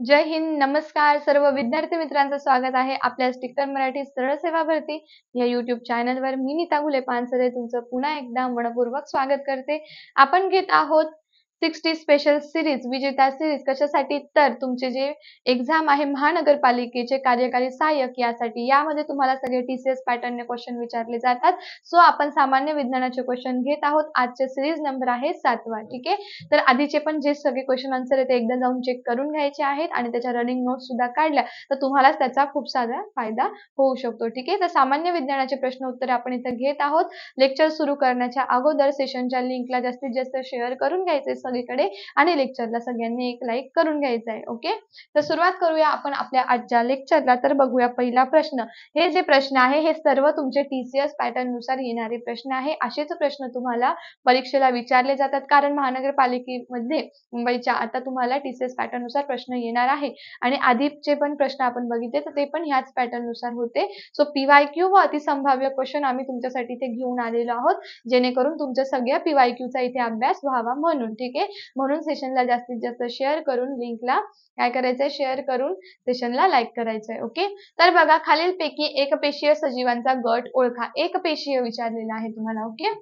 जय हिंद, नमस्कार सर्व विद्यार्थी मित्रांचं स्वागत आहे आपल्या स्टिकर मराठी सरळ सेवा भरती या युट्यूब चॅनलवर. मी नीता घुले पानसरे तुमचं पुन्हा एकदा मनपूर्वक स्वागत करते. आपण घेत आहोत 60 स्पेशल सिरीज विजेता सिरीज. कशासाठी? तर तुमचे जे एक्झाम आहे महानगरपालिकेचे कार्यकारी सहाय्यक यासाठी. यामध्ये तुम्हाला सगळे TCS पॅटर्नने क्वेश्चन विचारले जातात. सो आपण सामान्य विज्ञानाचे क्वेश्चन घेत आहोत. आजचे सिरीज नंबर आहे 7वा. ठीक आहे, तर आधीचे पण जे सगळे क्वेश्चन आन्सर आहे ते एकदा जाऊन चेक करून घ्यायचे आहेत आणि त्याच्या रनिंग नोट्स सुद्धा काढल्या तर तुम्हाला त्याचा खूप सारा फायदा होऊ शकतो. ठीक आहे, तर सामान्य विज्ञानाचे प्रश्न उत्तरे आपण इथे घेत आहोत. लेक्चर सुरू करण्याच्या अगोदर सेशनच्या लिंकला जास्तीत जास्त शेअर करून घ्यायचे सगळीकडे आणि लेक्चरला सगळ्यांनी एक लाईक करून घ्यायचा आहे. ओके, तर सुरुवात करूया आपण आपल्या आजच्या लेक्चरला. तर बघूया पहिला प्रश्न. हे जे प्रश्न आहे हे सर्व तुमचे TCS पॅटर्न नुसार येणारे प्रश्न आहे. असेच प्रश्न तुम्हाला परीक्षेला विचारले जातात कारण महानगरपालिकेमध्ये मुंबईच्या आता तुम्हाला TCS पॅटर्न नुसार प्रश्न येणार आहे आणि आधीचे पण प्रश्न आपण बघितले तर ते पण ह्याच पॅटर्न नुसार होते. सो PYQ व अतिसंभाव्य क्वेश्चन आम्ही तुमच्यासाठी इथे घेऊन आलेलो आहोत जेणेकरून तुमच्या सगळ्या PYQ चा इथे अभ्यास व्हावा म्हणून. ठीक आहे, म्हणून सेशनला जास्तीत जास्त शेअर करून लिंकला काय करायचंय, शेअर करून सेशनला लाईक करायचंय. ओके, तर बघा खालीलपैकी एकपेशीय सजीवांचा गट ओळखा. एकपेशीय विचारलेला आहे तुम्हाला. ओके,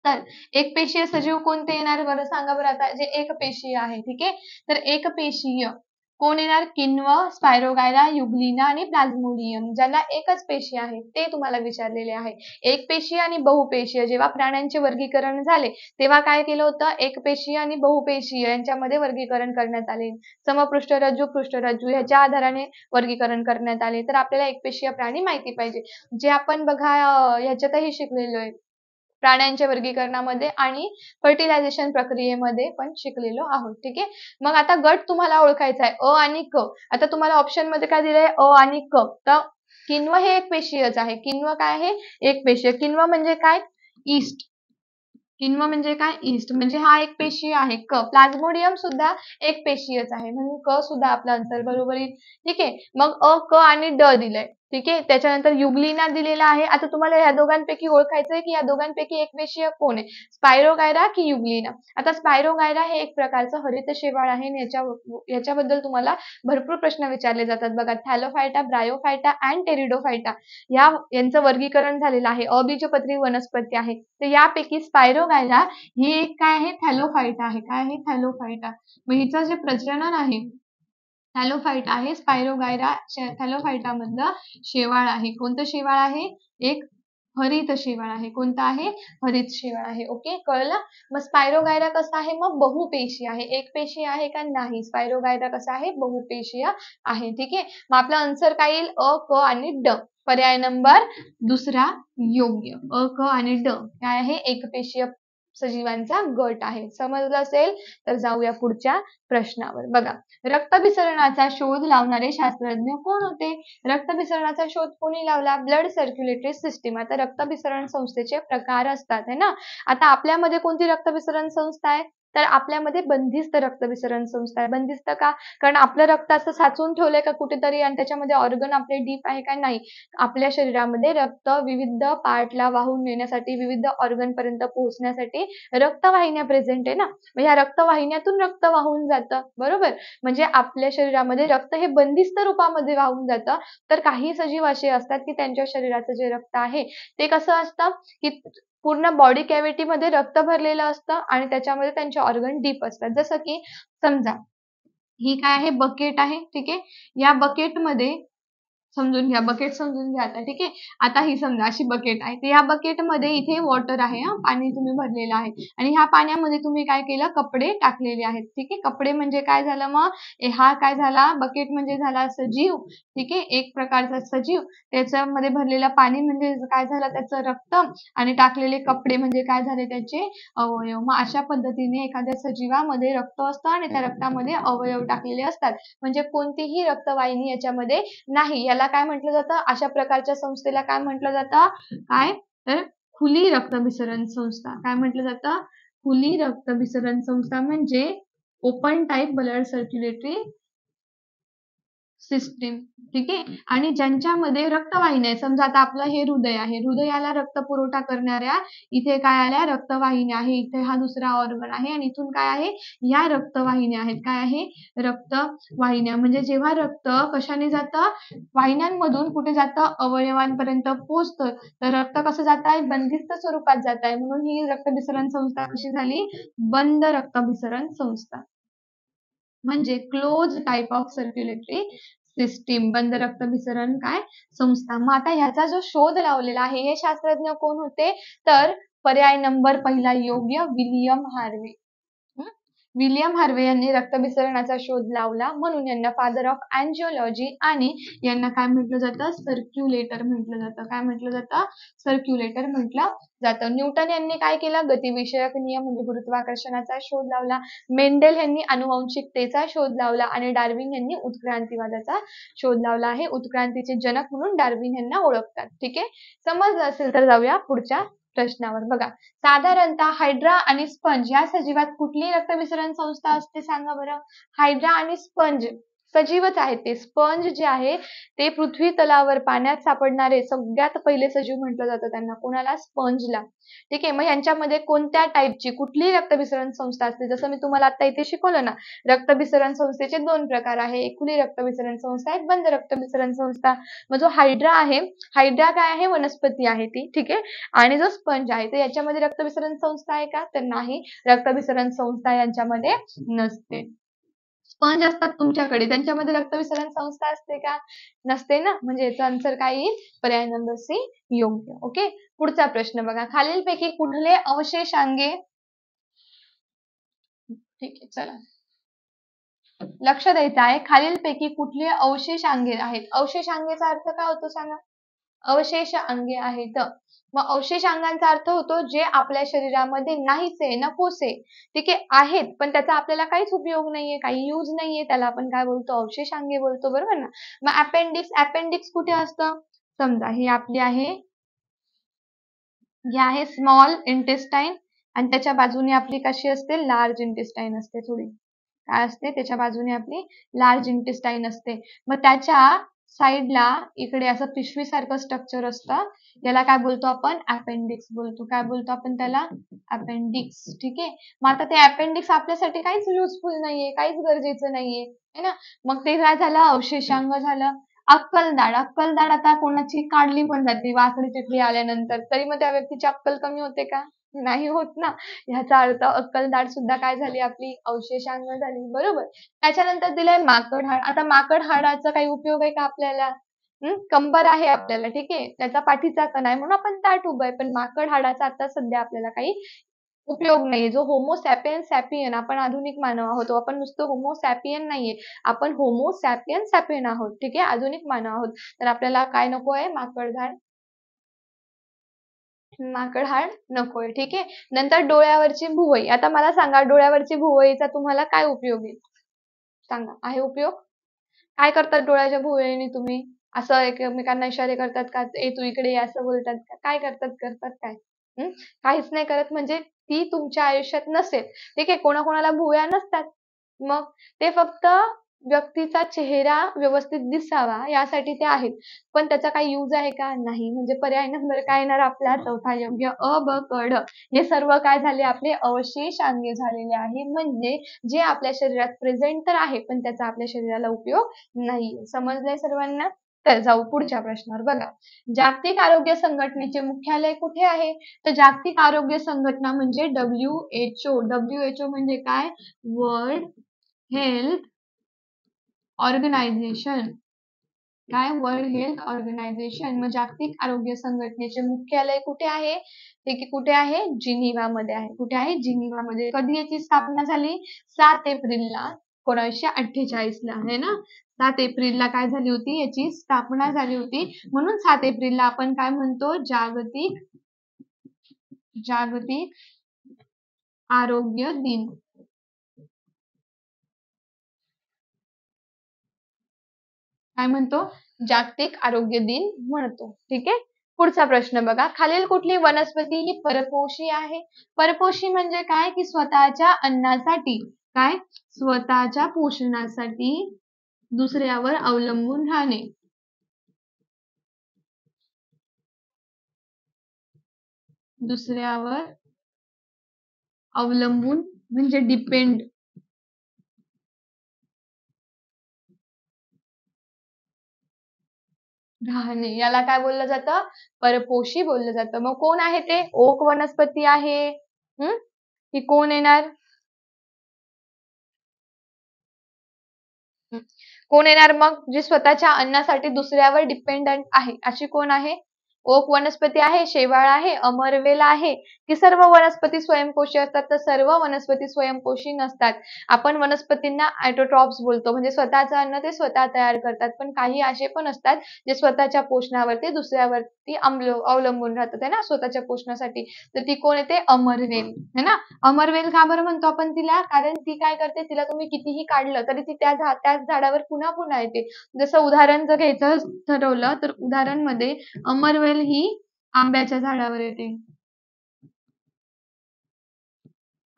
तर एकपेशीय सजीव कोणते येणार बरं सांगा बरं. आता जे एकपेशीय आहे, ठीक आहे, तर एकपेशीय कोण येणार? किण्व, स्पायरोगायरा, युग्लिना आणि प्लाझ्मोडियम. ज्याला एकच पेशी आहे ते तुम्हाला विचारलेले आहे. एकपेशीय आणि बहुपेशीय जेव्हा प्राण्यांचे वर्गीकरण झाले तेव्हा काय केलं होतं? एकपेशीय आणि बहुपेशीय यांच्यामध्ये वर्गीकरण करण्यात आले. समपृष्ठरज्जू, पृष्ठरज्जू ह्याच्या आधाराने वर्गीकरण करण्यात आले. तर आपल्याला एकपेशीय प्राणी माहिती पाहिजे, जे आपण बघा ह्याच्यातही शिकलेलो आहे प्राण्यांच्या वर्गीकरणामध्ये आणि फर्टिलायझेशन प्रक्रियेमध्ये पण शिकलेलो आहोत. ठीक आहे, मग आता गट तुम्हाला ओळखायचा आहे अ आणि क. आता तुम्हाला ऑप्शन मध्ये काय दिलंय? अ आणि क. तर किण्व हे एक पेशीयच आहे. किण्व काय आहे? एक पेशीय. किण्व म्हणजे काय? ईस्ट. किण्व म्हणजे काय? ईस्ट. म्हणजे हा एक पेशीय आहे. क. प्लाझ्मोडियम सुद्धा एक पेशीयच आहे म्हणून क सुद्धा आपला आन्सर बरोबर येईल. ठीक आहे, मग अ, क आणि ड दिलंय. ठीक आहे, त्याच्यानंतर युग्लिना दिलेला आहे. आता तुम्हाला या दोघांपैकी ओळखायचंय की या दोघांपैकी एकपेशीय कोण आहे, स्पायरोगायरा की युग्लिना. आता स्पायरोगायरा हे एक प्रकारचं हरित शेवाळ आहे आणि याच्याबद्दल तुम्हाला भरपूर प्रश्न विचारले जातात. बघा, थॅलोफायटा, ब्रायोफायटा अँड टेरिडोफायटा यांचं वर्गीकरण झालेलं आहे. अबीजपत्री वनस्पती आहे. तर यापैकी स्पायरोगायरा ही एक काय आहे? थॅलोफायटा आहे. काय आहे? थॅलोफायटा. मग हिचं जे प्रजनन आहे थॅलोफाइट आहे. स्पायरोगायरा थॅलोफायटा मधलं शेवाळ आहे. कोणतं शेवाळ आहे? एक हरित शेवाळ आहे. कोणतं आहे? हरित शेवाळ आहे. ओके, कळलं. मग स्पायरोगायरा कसा आहे? मग बहुपेशीय आहे. एक पेशी आहे का? नाही. स्पायरोगायरा कसा आहे? बहुपेशीय आहे. ठीक आहे, मग आपला आन्सर काय येईल? अ, क आणि ड. पर्याय नंबर दुसरा योग्य. अ, क आणि ड काय आहे? एकपेशीय सजीवांचा गट आहे. समजलं असेल तर जाऊया पुढच्या प्रश्नावर. बघा, रक्तभिसरणाचा शोध लावणारे शास्त्रज्ञ कोण होते? रक्तभिसरणाचा शोध कोणी लावला? Blood circulatory system. आता रक्तभिसरण संस्थेचे प्रकार असतात है ना. आता आपल्यामध्ये कोणती रक्तभिसरण संस्था आहे? तर आपल्यामध्ये बंदिस्त रक्तभिसरण संस्था आहे. बंदिस्त का? कारण आपलं रक्त असं साचून ठेवलंय का कुठेतरी आणि त्याच्यामध्ये ऑर्गन आपले डीप आहे का? नाही. आपल्या शरीरामध्ये रक्त विविध पार्टला वाहून नेण्यासाठी, विविध ऑर्गन पर्यंत पोहोचण्यासाठी रक्तवाहिन्या प्रेझेंट आहे ना. मग ह्या रक्तवाहिन्यातून रक्त वाहून जातं, बरोबर. म्हणजे आपल्या शरीरामध्ये रक्त हे बंदिस्त रूपामध्ये वाहून जातं. तर काही सजीव असे असतात की त्यांच्या शरीराचं जे रक्त आहे ते कसं असतं की पूर्ण बॉडी कॅव्हिटी मध्ये रक्त भरलेलं असतं आणि त्याच्यामध्ये त्यांचे ऑर्गन डीप असतात. जसं की समजा ही काय आहे? बकेट आहे. ठीक आहे, या बकेटमध्ये समजून घ्या, बकेट समजून घ्या आता. ठीक आहे, आता ही समजा अशी बकेट आहे. तर या बकेटमध्ये इथे वॉटर आहे, पाणी तुम्ही भरलेलं आहे आणि ह्या पाण्यामध्ये तुम्ही काय केलं? कपडे टाकलेले आहेत. ठीक आहे, कपडे म्हणजे काय झालं? मग हा काय झाला? बकेट म्हणजे झाला सजीव. ठीक आहे, एक प्रकारचा सजीव. त्याच्यामध्ये भरलेलं पाणी म्हणजे काय झालं? त्याचं रक्त. आणि टाकलेले कपडे म्हणजे काय झाले? त्याचे अवयव. मग अशा पद्धतीने एखाद्या सजीवामध्ये रक्त असतं आणि त्या रक्तामध्ये अवयव टाकलेले असतात. म्हणजे कोणतीही रक्तवाहिनी याच्यामध्ये नाही. याला काय म्हटलं जातं? अशा प्रकारच्या संस्थेला काय म्हटलं जातं? काय? तर खुली रक्तभिसरण संस्था. काय म्हटलं जातं? खुली रक्तभिसरण संस्था म्हणजे open type blood circulatory system, ठीक आहे. आणि ज्यांच्यामध्ये रक्तवाहिन्या आहे, समजा आता आपलं हे हृदय आहे, हृदयाला रक्त पुरवठा करणाऱ्या इथे काय आल्या, रक्तवाहिन्या आहे. इथे हा दुसरा ऑर्गन आहे आणि इथून काय आहे, या रक्तवाहिन्या आहेत. काय आहे, रक्तवाहिन्या. म्हणजे जेव्हा रक्त कशाने जातं, वाहिन्यांमधून कुठे जातं, अवयवांपर्यंत पोहोचतं, तर रक्त कसं जात आहे, बंदिस्त स्वरूपात जात आहे. म्हणून ही रक्तभिसरण संस्था कशी झाली, बंद रक्तभिसरण संस्था, म्हणजे close type of circulatory system, बंद रक्तभिसरण काय संस्था. मग आता ह्याचा जो शोध लावलेला आहे, हे शास्त्रज्ञ कोण होते, तर पर्याय नंबर पहिला योग्य, विलियम हार्वे. विलियम हार्वे यांनी रक्तभिसरणाचा शोध लावला, म्हणून यांना फादर ऑफ अँजिओलॉजी आणि यांना काय म्हटलं जातं, सर्क्युलेटर म्हटलं जातं. काय म्हटलं जातं, सर्क्युलेटर म्हटलं जातं. न्यूटन यांनी काय केलं, गतिविषयक नियम म्हणजे गुरुत्वाकर्षणाचा शोध लावला. मेंडेल यांनी आनुवंशिकतेचा शोध लावला आणि डार्विन यांनी उत्क्रांतिवादाचा शोध लावला आहे. उत्क्रांतीचे जनक म्हणून डार्विन यांना ओळखतात. ठीक आहे, समजलं असेल तर जाऊया पुढच्या प्रश्नावर. बघा, साधारणतः हायड्रा आणि स्पंज या सजीवात कुठली रक्तभिसरण संस्था असते, सांगा बरं. हायड्रा आणि स्पंज सजीवच आहेत ते. स्पंज जे आहे ते पृथ्वी तलावर पाण्यात सापडणारे सगळ्यात पहिले सजीव म्हटलं जातं त्यांना. कोणाला, स्पंजला. ठीक आहे, मग यांच्यामध्ये कोणत्या टाईपची कुठली रक्तभिसरण संस्था असते, जसं मी तुम्हाला आता इथे शिकवलं ना, रक्तभिसरण संस्थेचे दोन प्रकार आहे, एक खुली रक्तभिसरण संस्था, एक बंद रक्तभिसरण संस्था. मग जो हायड्रा आहे, हायड्रा काय आहे, वनस्पती आहे ती. ठीक आहे, आणि जो स्पंज आहे तर याच्यामध्ये रक्तभिसरण संस्था आहे का, तर नाही, रक्तभिसरण संस्था यांच्यामध्ये नसते. स्पंज असतात तुमच्याकडे, त्यांच्यामध्ये रक्तभिसरण संस्था असते का, नसते ना, म्हणजे याचा आन्सर काय येईल, पर्याय नंबर सी योग्य. ओके, पुढचा प्रश्न बघा, खालीलपैकी कुठले अवशेषांगे, ठीक आहे चला लक्ष द्यायचं आहे, खालीलपैकी कुठले अवशेषांगे आहेत. अवशेषांगेचा अर्थ काय होतो सांगा, अवशेष अंगे आहेत. मग अवशेषांगांचा अर्थ होतो जे आपल्या शरीरामध्ये नाहीसे, नकोसे, ठीक आहे, आहेत पण त्याचा आपल्याला काहीच उपयोग नाहीये, काही यूज नाहीये, त्याला आपण काय बोलतो, अवशेषांगे बोलतो, बरोबर ना. मग अपेंडिक्स, अपेंडिक्स कुठे असतं, समजा ही आपली आहे, ही आहे स्मॉल इंटेस्टाईन आणि त्याच्या बाजूने आपली कशी असते, लार्ज इंटेस्टाईन असते. थोडी काय असते, त्याच्या बाजूने आपली लार्ज इंटेस्टाईन असते. मग त्याच्या साईडला इकडे असं पिशवीसारखं स्ट्रक्चर असतं, याला काय बोलतो आपण, अपेंडिक्स बोलतो. काय बोलतो आपण त्याला, अपेंडिक्स. ठीक आहे, मग आता ते अपेंडिक्स आपल्यासाठी काहीच युजफुल नाहीये, काहीच गरजेचं नाहीये, है ना. मग ते काय झालं, अवशेषांग झालं. अक्कलदाढ, अक्कलदाढ आता कोणाची काढली पण जाते वाकडी चिखली आल्यानंतर, तरी मग त्या व्यक्तीची अक्कल कमी होते का, नाही होत ना. ह्याचा अर्थ अक्कलदाढ सुद्धा काय झाली, आपली अवशेषांग झाली, बरोबर. त्याच्यानंतर दिलंय माकड हाड. आता माकड हाडाचा काही उपयोग आहे का आपल्याला, कंबर आहे आपल्याला, ठीक आहे, त्याचा पाठीचा कण आहे म्हणून आपण ताठ उभं आहे, पण माकड हाडाचा आता सध्या आपल्याला काही उपयोग नाहीये. जो होमो सॅपियन सॅपियन, आपण आधुनिक मानव आहोत, आपण नुसतं होमो सॅपियन नाहीये, आपण होमो सॅपियन सॅपियन आहोत. ठीक आहे, आधुनिक मानव आहोत, तर आपल्याला काय नको आहे, माकड हाड नकोय. ठीक आहे, नंतर डोळ्यावरची भुवई. आता मला सांगा, डोळ्यावरची भुवईचा तुम्हाला काय उपयोग आहे, सांगा, आहे उपयोग, काय करतात डोळ्याच्या भुवईने तुम्ही, असं एकमेकांना इशारे करतात का, ए तू इकडे ये असं बोलतात का, काय करतात, काय, काहीच नाही करत, म्हणजे ती तुमच्या आयुष्यात नसेल. ठीक आहे, कोणाकोणाला भुवया नसतात, मग ते फक्त व्यक्तीचा चेहरा व्यवस्थित दिसावा यासाठी ते आहेत, पण त्याचा काही यूज आहे का, नाही. म्हणजे पर्याय नंबर काय येणार आपला, चौथा योग्य, अ ब क ड. हे सर्व काय झाले, आपले अवशेषांगे झालेले आहे, म्हणजे जे आपल्या शरीरात प्रेझेंट तर आहे पण त्याचा आपल्या शरीराला उपयोग नाही. समजलंय सर्वांना. तर जाऊ पुढच्या प्रश्नावर. बघा, जागतिक आरोग्य संघटनेचे मुख्यालय कुठे आहे, तर जागतिक आरोग्य संघटना म्हणजे WHO. WHO म्हणजे काय, वर्ल्ड हेल्थ ऑर्गनायझेशन. काय, वर्ल्ड हेल्थ ऑर्गनायझेशन. मग जागतिक आरोग्य संघटनेचे मुख्यालय कुठे आहे, ते की कुठे आहे, जिनिव्हा मध्ये आहे. कुठे आहे, जिनिव्हा मध्ये. कधी याची स्थापना झाली, 7 एप्रिलला 1948 ला, आहे ना. 7 एप्रिलला काय झाली होती, याची स्थापना झाली होती, म्हणून 7 एप्रिलला आपण काय म्हणतो, जागतिक आरोग्य दिन. काय म्हणतो, जागतिक आरोग्य दिन म्हणतो. ठीक आहे, पुढचा प्रश्न बघा, खालील कुठली वनस्पती ही परपोषी आहे. परपोषी म्हणजे काय, की स्वतःच्या अन्नासाठी, काय, स्वतःच्या पोषणासाठी दुसऱ्यावर अवलंबून राहणे. दुसऱ्यावर अवलंबून म्हणजे डिपेंड. राहणे याला काय बोललं जातं? परपोषी बोललं जातं. मग कोण आहे ते? ओक वनस्पती आहे. ही कोण येणार? कोण येणार मग? जी स्वतःच्या अन्नासाठी दुसऱ्यावर डिपेंडंट आहे अशी कोण आहे? ओक वनस्पती आहे, शेवाळ आहे, अमरवेल आहे, की सर्व वनस्पती स्वयंपोषी असतात? तर सर्व वनस्पती स्वयंपोषी नसतात. आपण वनस्पतींना ऑटोट्रॉप्स बोलतो, म्हणजे स्वतःचं अन्न ते स्वतः तयार करतात. पण काही असे पण असतात जे स्वतःच्या पोषणावरती दुसऱ्यावरती अवलंबून राहतात आहे ना, स्वतःच्या पोषणासाठी. तर ती कोण येते? अमरवेल है ना. अमरवेल का बरं म्हणतो आपण तिला? कारण ती काय करते, तिला तुम्ही कितीही काढलं तरी ती त्याच झाडावर पुन्हा पुन्हा येते. जसं उदाहरण जर घ्यायचं ठरवलं तर उदाहरण मध्ये अमरवेल ही आंब्याच्या झाडावर येते.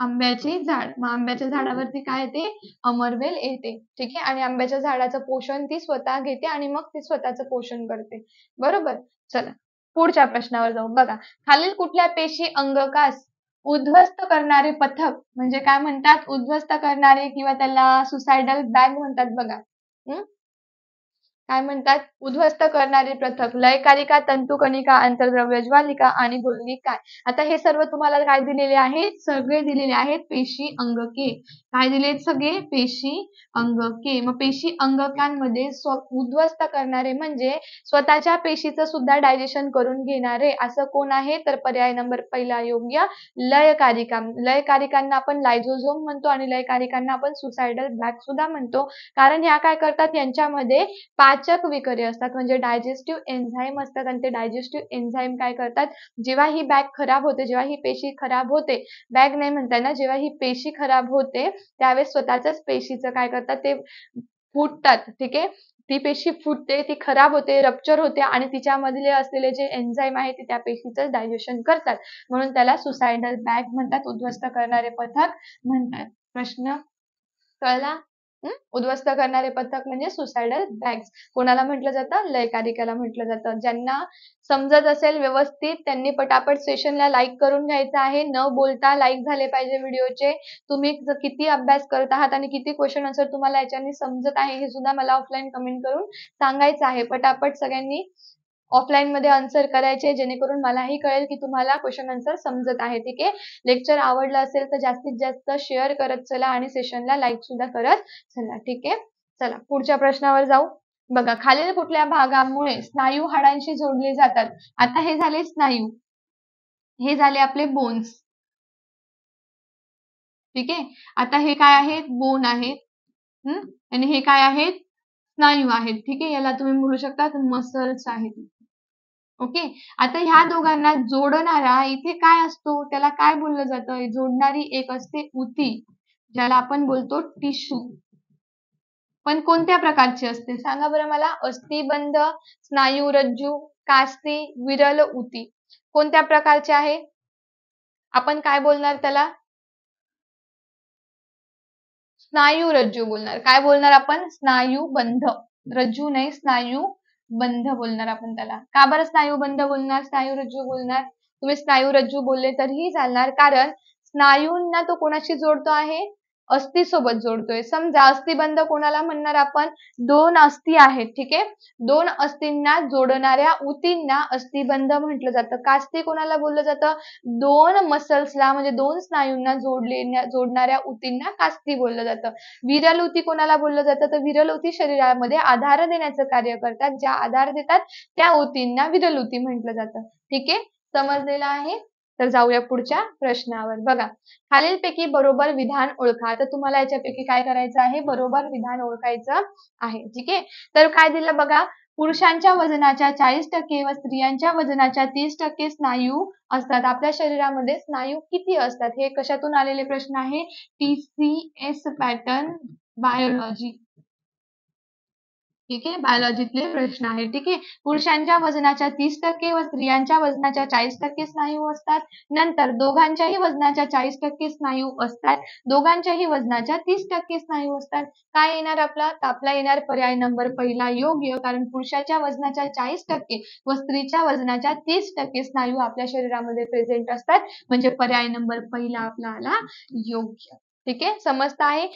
आंब्याचे झाड, मग आंब्याच्या झाडावरती काय येते? अमरवेल येते. ठीक आहे. आणि आंब्याच्या झाडाचं पोषण ती स्वतः घेते आणि मग ती स्वतःचं पोषण करते. बरोबर. चला पुढच्या प्रश्नावर जाऊ. बघा, खालील कुठल्या पेशी अंगकास उद्ध्वस्त करणारे पथक म्हणजे काय म्हणतात? उद्ध्वस्त करणारे किंवा त्याला सुसायडल बॅग म्हणतात बघा. काय म्हणतात? उद्ध्वस्त करणारे पथक लयकारिका, तंतुकणिका, आंतरद्रव्य ज्वालिका आणि गोलनिक काय? आता हे सर्व तुम्हाला काय दिलेले आहेत? सगळे दिलेले आहेत पेशी अंगके. काय दिलेत सगळे? पेशी अंगके. मग पेशी अंगकांमध्ये उद्ध्वस्त करणारे म्हणजे स्वतःच्या पेशीचं सुद्धा डायजेशन करून घेणारे असं कोण आहे? तर पर्याय नंबर पहिला योग्य, लयकारिका. लयकारिकांना आपण लायझोझोम म्हणतो आणि लयकारिकांना आपण सुसायडल बॅग सुद्धा म्हणतो. कारण ह्या काय करतात? यांच्यामध्ये पाचक विकरे असतात, म्हणजे डायजेस्टिव्ह एन्झाईम असतात आणि ते डायजेस्टिव्ह एन्झाईम काय करतात? जेव्हा ही बॅग खराब होते, जेव्हा ही पेशी खराब होते, बॅग नाही म्हणता येणार, जेव्हा ही पेशी खराब होते त्यावेळेस स्वतःच्याच पेशीचं काय करतात? ते फुटतात. ठीक आहे. ती पेशी फुटते, ती खराब होते, रप्चर होते आणि तिच्यामधले असलेले जे एन्झाईम आहे ते त्या पेशीचं डायजेशन करतात. म्हणून त्याला सुसायडल बॅग म्हणतात, उद्ध्वस्त करणारे पथक म्हणतात. प्रश्न कळला? उद्ध्वस्त करणारे पथक म्हणजे सुसायडल बॅग्स. कोणाला म्हटलं जातं? लयकारिकाला म्हटलं जातं. ज्यांना समजत असेल व्यवस्थित त्यांनी पटापट सेशनला लाईक करून घ्यायचं आहे. न बोलता लाईक झाले पाहिजे व्हिडिओचे. तुम्ही किती अभ्यास करत आहात आणि किती क्वेश्चन आन्सर तुम्हाला याच्याने समजत आहे हे सुद्धा मला ऑफलाईन कमेंट करून सांगायचं आहे. पटापट सगळ्यांनी ऑफलाईन मध्ये आन्सर करायचे, जेणेकरून मलाही कळेल की तुम्हाला क्वेश्चन आन्सर समजत आहे. ठीक आहे. लेक्चर आवडलं असेल तर जास्तीत जास्त शेअर करत चला आणि सेशनला लाईक सुद्धा करत चला. ठीक आहे. चला पुढच्या प्रश्नावर जाऊ. बघा, खालील कुठल्या भागामुळे स्नायू हाडांशी जोडले जातात? आता हे झाले स्नायू, हे झाले आपले बोन्स. ठीक आहे. आता हे काय आहेत? बोन आहेत. आणि हे काय आहेत? स्नायू आहेत. ठीक आहे. याला तुम्ही म्हणू शकता मसल्स आहेत. ओके. आता ह्या दोघांना जोडणारा इथे काय असतो? त्याला काय बोललं जातं? जोडणारी एक असते उती, ज्याला आपण बोलतो टिश्यू. पण कोणत्या प्रकारची असते? सांगा बरं मला. अस्थिबंध, स्नायुरज्जू, कास्ती, विरल उती. कोणत्या प्रकारचे आहे? आपण काय बोलणार त्याला? स्नायुरज्जू बोलणार. काय बोलणार आपण? स्नायुबंध. रज्जू नाही, स्नायुबंध बोलणार आपण त्याला. का बरं स्नायुबंध बोलणार, स्नायुरज्जू बोलणार? तुम्ही स्नायुरज्जू बोलले तरीही चालणार, कारण स्नायूंना तो कोणाशी जोडतो आहे? अस्थी सोबत जोडतोय. समजा अस्थिबंध कोणाला म्हणणार आपण? दोन अस्थी आहेत. ठीक आहे. दोन अस्थींना जोडणाऱ्या उतींना अस्थिबंध म्हटलं जातं. कास्ती कोणाला बोललं जातं? दोन मसल्सला म्हणजे दोन स्नायूंना जोडणाऱ्या उतींना कास्ती बोललं जातं. विरल उती कोणाला बोललं जातं? तर विरल उती शरीरामध्ये आधार देण्याचं कार्य करतात. ज्या आधार देतात त्या उतींना विरल उती म्हटलं जातं. ठीक आहे. समजलेलं आहे? तर जाऊया पुढच्या प्रश्नावर. बघा, खालीलपैकी बरोबर विधान ओळखा. तर तुम्हाला याच्यापैकी काय करायचं आहे? बरोबर विधान ओळखायचं आहे. ठीक आहे. तर काय दिलं बघा, पुरुषांच्या वजनाच्या 40% व स्त्रियांच्या वजनाच्या 30% स्नायू असतात. आपल्या शरीरामध्ये स्नायू किती असतात? हे कशातून आलेले प्रश्न आहे? TCS pattern biology. ठीक आहे. बायोलॉजीतले प्रश्न आहेत. ठीक आहे. पुरुषांच्या वजनाच्या 30% व स्त्रियांच्या वजनाच्या 40% स्नायू असतात. नंतर दोघांच्याही वजनाच्या 40% स्नायू असतात. दोघांच्याही वजनाच्या 30% स्नायू असतात. काय येणार आपला? तर आपला येणार पर्याय नंबर पहिला योग्य. कारण पुरुषाच्या वजनाच्या 40% व स्त्रीच्या वजनाच्या 30% स्नायू आपल्या शरीरामध्ये प्रेझेंट असतात. म्हणजे पर्याय नंबर पहिला आपला आला योग्य. ठीक आहे. समजत आहे?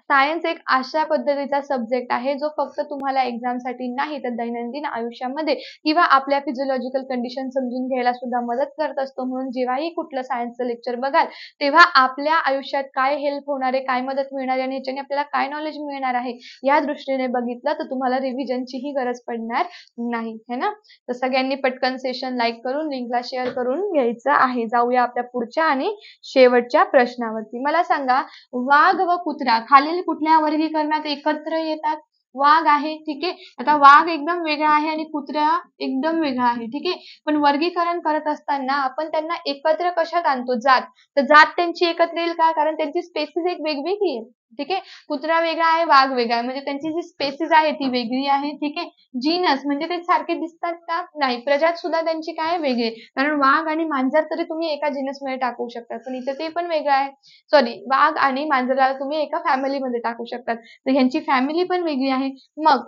सायन्स एक अशा पद्धतीचा सब्जेक्ट आहे जो फक्त तुम्हाला एक्झामसाठी नाही तर दैनंदिन आयुष्यामध्ये किंवा आपल्या फिजिओलॉजिकल कंडिशन समजून घ्यायला सुद्धा मदत करत असतो. म्हणून जेव्हाही कुठलं सायन्सचं लेक्चर बघाल तेव्हा आपल्या आयुष्यात काय हेल्प होणार आहे, काय मदत मिळणार आहे आणि ह्याच्याने आपल्याला काय नॉलेज मिळणार आहे या दृष्टीने बघितलं तर तुम्हाला रिव्हिजनचीही गरज पडणार नाही, है ना? तर सगळ्यांनी पटकन सेशन लाईक करून लिंकला शेअर करून घ्यायचं आहे. जाऊया आपल्या पुढच्या आणि शेवटच्या प्रश्नावरती. मला सांगा, वाघ व कुत्रा खालील कुठल्या वर्गीकरणात एकत्र येतात? वाघ आहे, ठीक आहे. आता वाघ एकदम वेगळा आहे आणि कुत्रा एकदम वेगळा आहे, ठीक आहे. पण वर्गीकरण करत असताना आपण त्यांना एकत्र कशात आणतो? जात. तर जात त्यांची एकत्र येईल का? कारण त्यांची स्पेसिस एक वेगवेगळी आहे, ठीक आहे. कुत्रा वेगळा आहे, वाघ वेगळा आहे, म्हणजे त्यांची जी स्पेसिस आहे ती वेगळी आहे, ठीक आहे. जीनस म्हणजे ते सारखे दिसतात का? नाही. प्रजात सुद्धा त्यांची काय वेगळी आहे. कारण वाघ आणि मांजर तरी तुम्ही एका जीनसमध्ये टाकू शकता, पण इथे ते पण वेगळं आहे. सॉरी, वाघ आणि मांजराला तुम्ही एका फॅमिलीमध्ये टाकू शकतात. तर ह्यांची फॅमिली पण वेगळी आहे. मग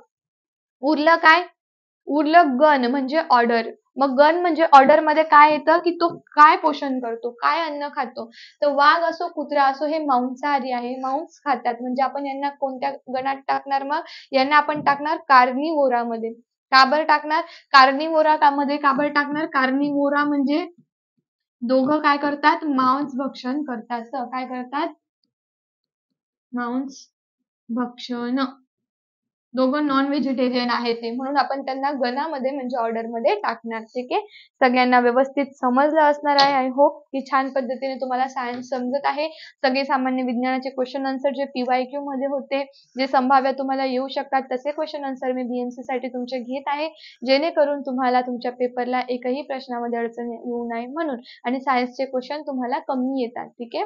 उरलं काय? उरलं गण म्हणजे ऑर्डर. मग गण म्हणजे ऑर्डरमध्ये काय येतं, की तो काय पोषण करतो, काय अन्न खातो. तर वाघ असो, कुत्रा असो हे मांसाहारी आहे. मांस खातात. म्हणजे आपण यांना कोणत्या गणात टाकणार मग? यांना आपण टाकणार कार्निवोरामध्ये. का बरं टाकणार? कार्निवोरा का बरं टाकणार? कार्निवोरा म्हणजे दोघं काय करतात? मांस भक्षण करतात. तर काय करतात? मांस भक्षण. दोघं नॉन व्हेजिटेरियन आहेत ते, म्हणून आपण त्यांना गणामध्ये म्हणजे ऑर्डरमध्ये टाकणार. ठीक आहे. सगळ्यांना व्यवस्थित समजलं असणार आहे. आय होप की छान पद्धतीने तुम्हाला सायन्स समजत आहे. सगळे सामान्य विज्ञानाचे क्वेश्चन आन्सर जे PYQ मध्ये होते, जे संभाव्य तुम्हाला येऊ शकतात तसे क्वेश्चन आन्सर मी BMC साठी तुमचे घेत आहे, जेणेकरून तुम्हाला तुमच्या पेपरला एकही प्रश्नामध्ये अडचण येऊ नये म्हणून. आणि सायन्सचे क्वेश्चन तुम्हाला कमी येतात. ठीक आहे.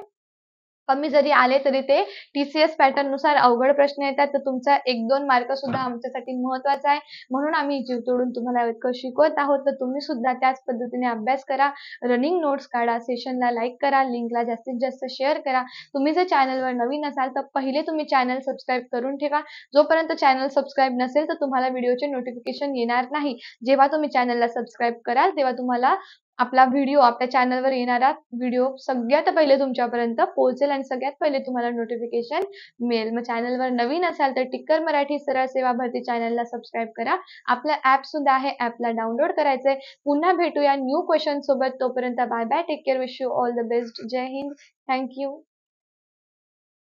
कमी जरी आले तरी ते TCS पॅटर्न नुसार अवघड प्रश्न येतात, तर तुमचा 1-2 मार्क सुद्धा आमच्यासाठी महत्त्वाचा आहे. म्हणून आम्ही जीव तोडून तुम्हाला इतकं शिकवत आहोत. तर तुम्ही सुद्धा त्याच पद्धतीने अभ्यास करा, रनिंग नोट्स काढा, सेशनला लाईक करा, लिंकला जास्तीत जास्त शेअर करा. तुम्ही जर चॅनलवर नवीन असाल तर पहिले तुम्ही चॅनल सबस्क्राईब करून ठेवा. जोपर्यंत चॅनल सबस्क्राईब नसेल तर तुम्हाला व्हिडिओचे नोटिफिकेशन येणार नाही. जेव्हा तुम्ही चॅनलला सबस्क्राईब कराल तेव्हा तुम्हाला आपला व्हिडिओ आपल्या चॅनलवर येणारा व्हिडिओ सगळ्यात पहिले तुमच्यापर्यंत पोहोचेल आणि सगळ्यात पहिले तुम्हाला नोटिफिकेशन मिळेल. मग चॅनलवर नवीन असाल तर टिक्कर मराठी सरळ सेवा भरती चॅनलला सबस्क्राईब करा. आपलं ॲप सुद्धा आहे, ॲपला डाउनलोड करायचंय. पुन्हा भेटूया न्यू क्वेश्चन सोबत. तोपर्यंत bye bye, take care, wish you all the best. जय हिंद. Thank you.